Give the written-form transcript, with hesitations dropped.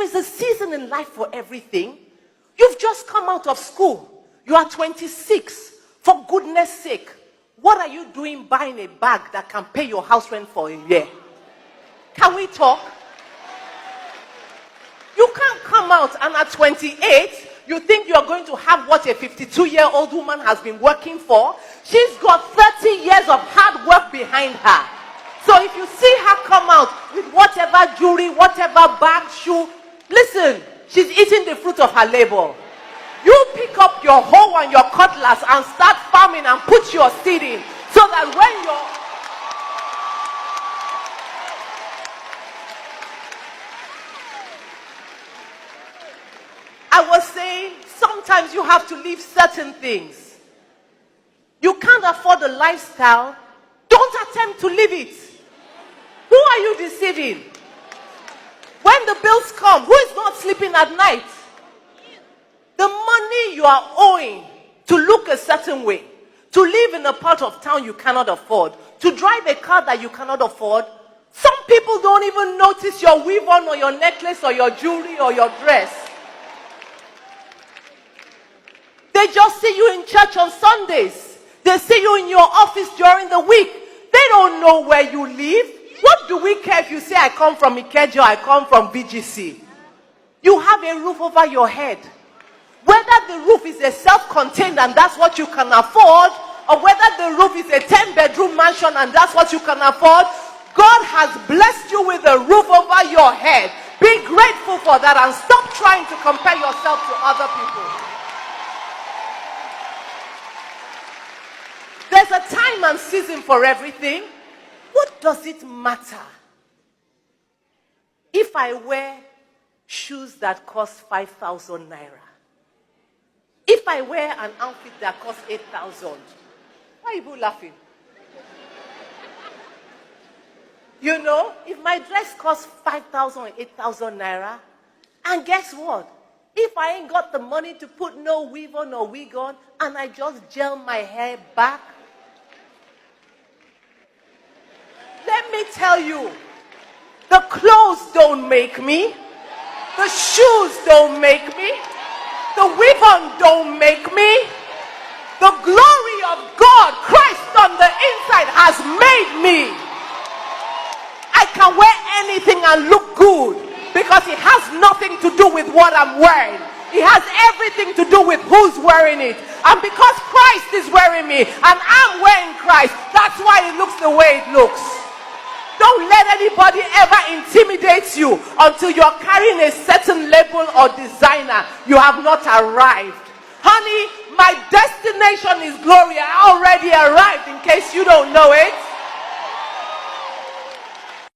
is a season in life for everything. You've just come out of school. You are 26. For goodness sake, what are you doing buying a bag that can pay your house rent for a year? Can we talk? You can't come out and at 28, you think you're going to have what a 52-year-old woman has been working for. She's got 30 years of hard work behind her. So if you see her come out with whatever jewelry, whatever bag, shoe, listen, she's eating the fruit of her labor. You pick up your hoe and your cutlass and start farming and put your seed in so that when you're... I was saying, sometimes you have to leave certain things. You can't afford a lifestyle. Don't attempt to live it. Who are you deceiving? When the bills come, who is not sleeping at night? The money you are owing to look a certain way, to live in a part of town you cannot afford, to drive a car that you cannot afford. Some people don't even notice your weave on or your necklace or your jewelry or your dress. They just see you in church on Sundays. They see you in your office during the week. They don't know where you live. What do we care if you say, I come from Ikeja, I come from BGC? You have a roof over your head. Whether the roof is a self-contained and that's what you can afford, or whether the roof is a 10-bedroom mansion and that's what you can afford, God has blessed you with a roof over your head. Be grateful for that and stop trying to compare yourself to other people. There's a time and season for everything. What does it matter if I wear shoes that cost 5,000 naira? If I wear an outfit that costs 8,000? Why are you laughing? You know, if my dress costs 5,000 or 8,000 naira, and guess what? If I ain't got the money to put no weave on or wig on, and I just gel my hair back, let me tell you, the clothes don't make me. The shoes don't make me. The weave-on don't make me. The glory of God, Christ on the inside, has made me. I can wear anything and look good because it has nothing to do with what I'm wearing. It has everything to do with who's wearing it. And because Christ is wearing me and I'm wearing Christ, that's why it looks the way it looks. Don't let anybody ever intimidate you until you're carrying a certain label or designer. You have not arrived. Honey, my destination is glory. I already arrived, in case you don't know it.